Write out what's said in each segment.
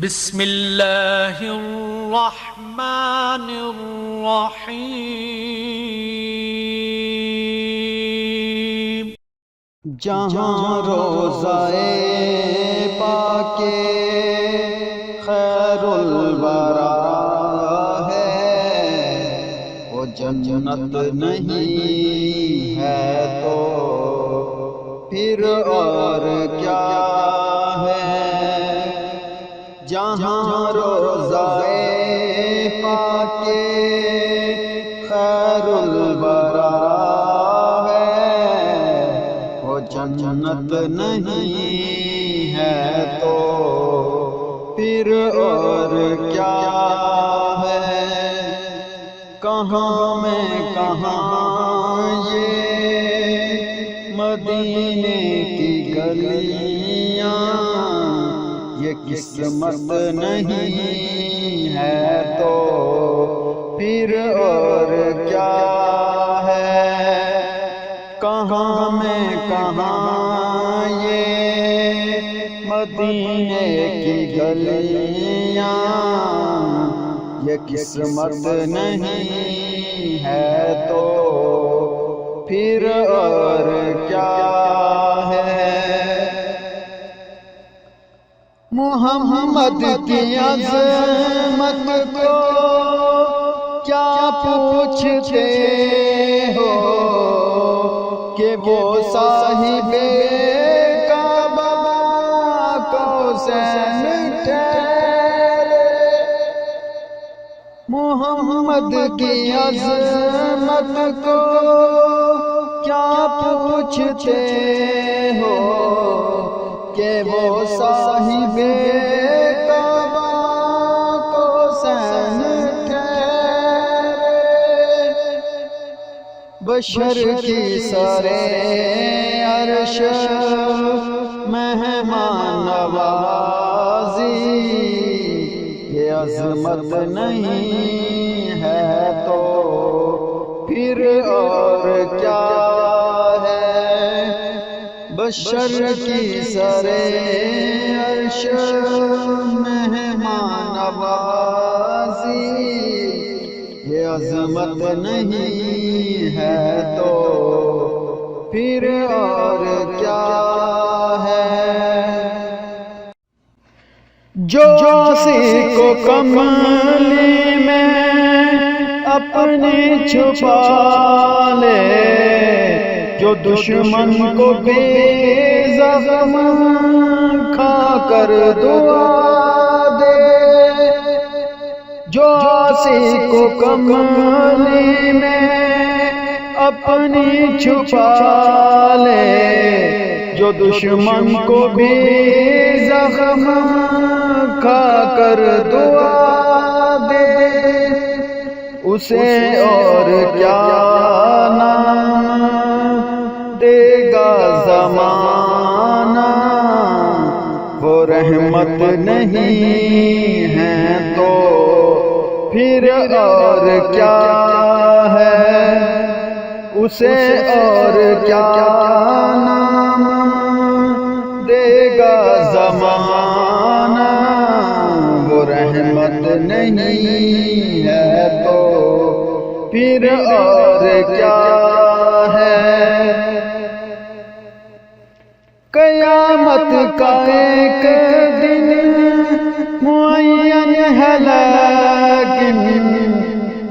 بسم اللہ الرحمن الرحیم۔ جہاں روضہ پاک خیر الورا ہے، وہ جنت نہیں ہے تو پھر اور کیا ہے؟ جہاں روضہ پاک خیر الورا ہے، وہ جنت نہیں ہے تو پھر اور کیا ہے؟ کہاں میں کہاں یہ مدینے کی گلیاں، یہ قسمت نہیں ہے تو پھر اور کیا ہے؟ کہاں میں کہاں یہ مدینے کی گلیاں، یہ قسمت نہیں ہے تو پھر اور کیا ہے؟ محمد کی عظمت کو کیا پوچھتے ہو کہ وہ صاحب کعبہ کوثر ٹھہرے؟ محمد کی عظمت کو کیا پوچھتے ہو کہ وہ صاحب کعبہ کوثر ٹھہرے؟ بشر کی سرے عرش مہمان نوازی، یہ عظمت نہیں ہے تو پھر اور کیا ہے؟ بشر کی سرے عرش مہمان نوازی، یہ عظمت نہیں ہے تو پھر اور کیا ہے؟ جو اسی کو کملی میں اپنی چھپا لے، جو دشمن کو بے زخم کھا کر دعا دے، جو اسی کو کملی میں اپنی چھپا لے، جو دشمن کو بھی زخم کھا کر دعا دے، اسے اور کیا نام دے گا زمانہ؟ وہ رحمت نہیں ہے تو پھر اور کیا ہے؟ اسے اور کیا نام دے گا زمانہ؟ وہ رحمت نہیں ہے تو پھر اور کیا ہے؟ قیامت کا ایک دن معین ہے، لیکن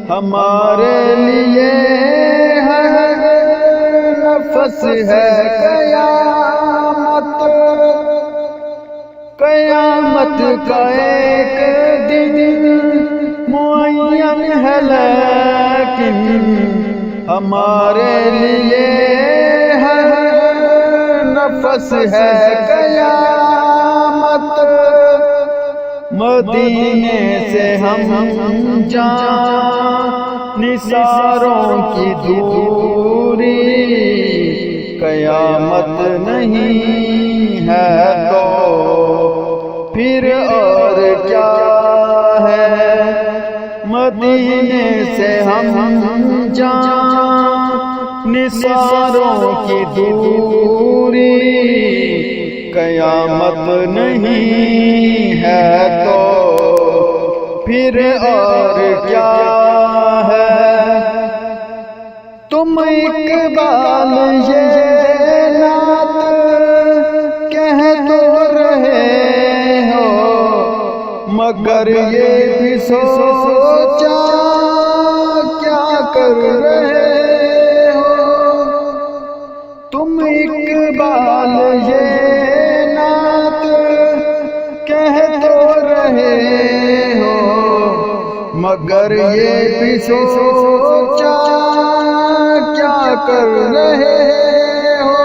ہمارے لیے ہر نفس ہے قیامت۔ قیامت کا ایک دن معین ہے، لیکن ہمارے لیے ہر نفس ہے قیامت۔ مدینے سے ہم جان نثاروں کی دوری، قیامت نہیں ہے تو پھر اور کیا ہے؟ مدینے سے ہم جان نثاروں کی دوری، قیامت نہیں ہے تو پھر اور کیا ہے؟ تم اقبال یہ نعت کہہ تو رہے ہو، مگر یہ بھی سوچا کیا کر رہے ہو؟ تم اقبال یہ نعت کہہ تو رہے ہو، مگر یہ بھی سوچا کیا کر رہے ہو؟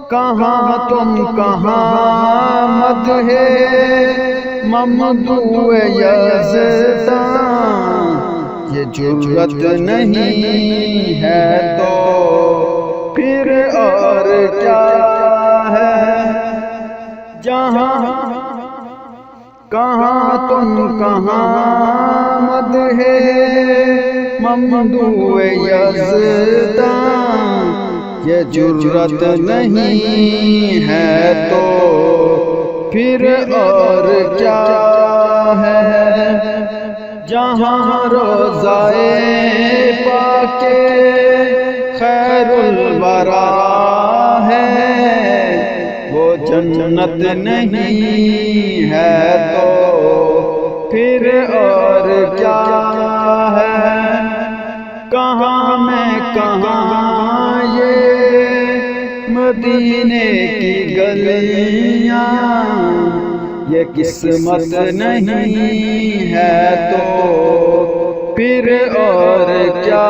کہاں تم کہاں مدح ممدوح یزداں، یہ جرت نہیں ہے تو پھر اور کیا ہے؟ جہاں کہاں تم کہاں مدح ممدوح یزداں، یہ جرت نہیں ہے تو پھر اور کیا ہے؟ جہاں روضۂ پاک خیر الورا ہے، وہ جنت نہیں ہے تو پھر اور کیا ہے؟ کہاں میں کہاں یہ مدینے کی گلیاں، یہ قسمت نہیں ہے تو پھر اور کیا